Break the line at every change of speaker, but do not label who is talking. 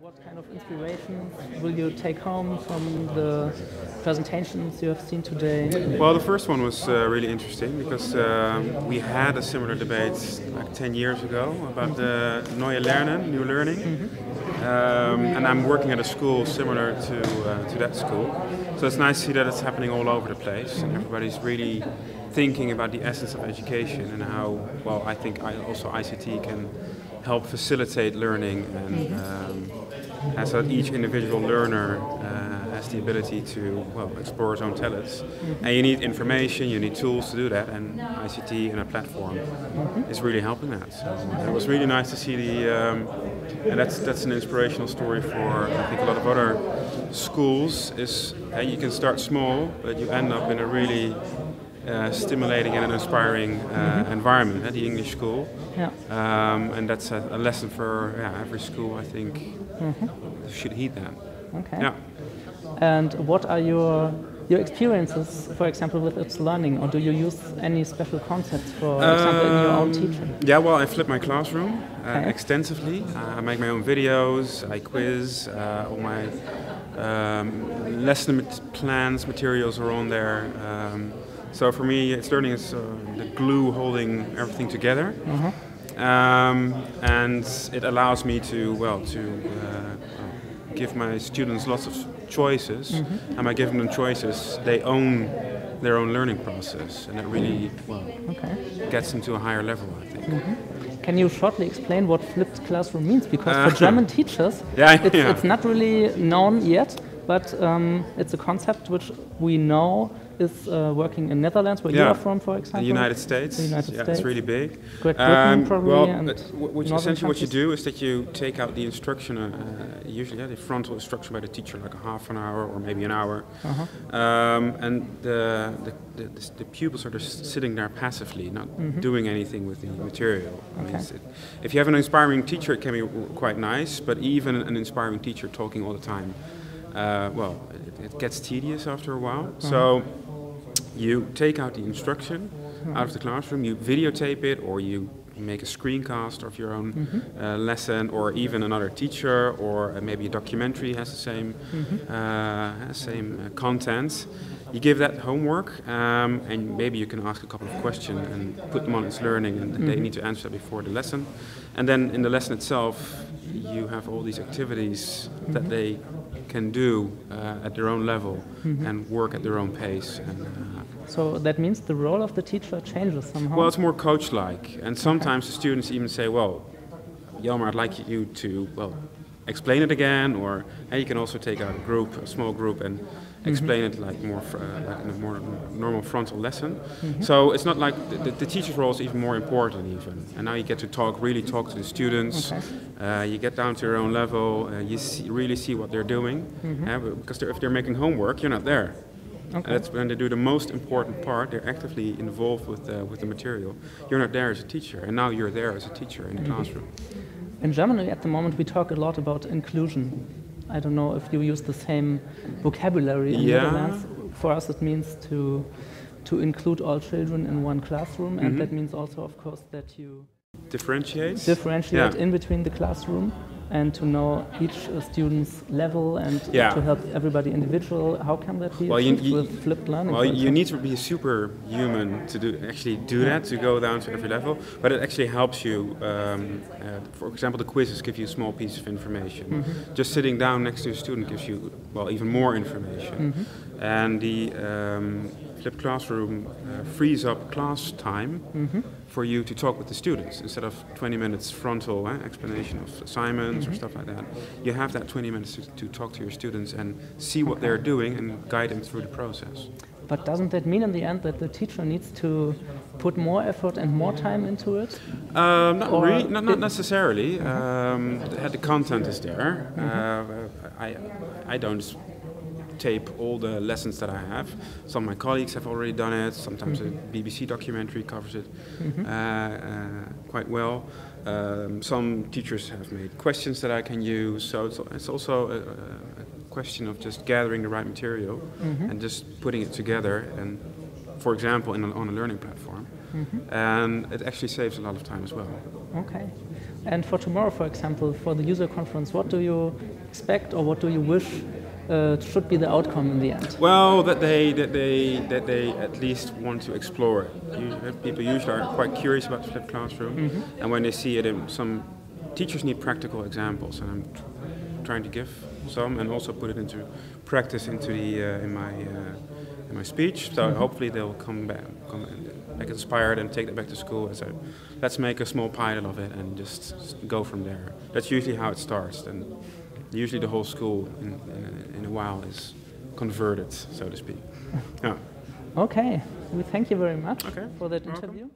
What kind of inspirations will you take home from the presentations you have seen today?
Well, the first one was really interesting because we had a similar debate like 10 years ago about the neue Lernen, new learning. And I'm working at a school similar to that school. So it's nice to see that it's happening all over the place and everybody's really thinking about the essence of education and how, well, I think also ICT can help facilitate learning and so that each individual learner has the ability to, well, explore his own talents. And you need information, you need tools to do that, and ICT and a platform is really helping that. So it was really nice to see and that's an inspirational story for, I think, a lot of other schools, is you can start small, but you end up in a really stimulating and an inspiring environment at the English school.
Yeah.
And that's a lesson for every school, I think, should heed that.
Okay.
Yeah.
And what are your experiences, for example, with itslearning, or do you use any special concepts, for example, in your own teaching?
Yeah, well, I flip my classroom extensively. I make my own videos, I quiz, all my lesson plans, materials are on there. So for me, itslearning is the glue holding everything together, and it allows me to give my students lots of choices, and by giving them choices, they own their own learning process, and it really gets them to a higher level, I think.
Can you shortly explain what flipped classroom means? Because for German teachers, it's not really known yet, but it's a concept which we know is working in Netherlands, where you are from, for example.
The United States. It's really big.
Great Britain, probably.
Essentially what you do is that you take out the instruction, usually the frontal instruction by the teacher, like a half an hour or maybe an hour, and the pupils are just sitting there passively, not doing anything with the material. I mean, if you have an inspiring teacher, it can be quite nice, but even an inspiring teacher talking all the time, well, it gets tedious after a while. So you take out the instruction out of the classroom, you videotape it, or you make a screencast of your own lesson, or even another teacher, or maybe a documentary has the same content. You give that homework, and maybe you can ask a couple of questions and put them on itslearning, and they need to answer that before the lesson. And then in the lesson itself, you have all these activities that they can do at their own level and work at their own pace. And,
so that means the role of the teacher changes somehow?
Well, it's more coach-like, and sometimes the students even say, well, Jelmer, I'd like you to, well, explain it again, or you can also take out a small group, and explain it like more like in a more normal frontal lesson. So it's not like the teacher's role is even more important even. And now you get to really talk to the students. You get down to your own level. You really see what they're doing. Because if they're making homework, you're not there. And that's when they do the most important part. They're actively involved with the material. You're not there as a teacher, and now you're there as a teacher in the classroom.
In Germany at the moment we talk a lot about inclusion. I don't know if you use the same vocabulary in Netherlands. For us it means to include all children in one classroom, and that means also, of course, that you differentiate in between the classroom, and to know each student's level, and to help everybody individual. How can that be achieved with flipped learning?
Well, you need to be a superhuman to do that, to go down to every level. But it actually helps you. For example, the quizzes give you a small piece of information. Just sitting down next to a student gives you, well, even more information. And the flipped classroom frees up class time for you to talk with the students. Instead of 20 minutes frontal explanation of assignments or stuff like that, you have that 20 minutes to talk to your students and see what they're doing and guide them through the process.
But doesn't that mean in the end that the teacher needs to put more effort and more time into it?
Not necessarily. The content is there. I don't tape all the lessons that I have. Some of my colleagues have already done it. Sometimes a BBC documentary covers it quite well. Some teachers have made questions that I can use. So it's also a question of just gathering the right material and just putting it together, and for example on a learning platform. And it actually saves a lot of time as well.
Okay. And for tomorrow, for example, for the user conference, what do you expect or what do you wish should be the outcome in the end?
Well, that they at least want to explore it. People usually are quite curious about the flipped classroom, and when they see it, some teachers need practical examples, and I'm trying to give some, and also put it into practice into the in my speech. So hopefully they'll come back inspired and take that back to school. And so let's make a small pilot of it and just go from there. That's usually how it starts, and usually the whole school in a while is converted, so to speak. Yeah.
Okay, we thank you very much
Okay.
for that
Welcome.
interview.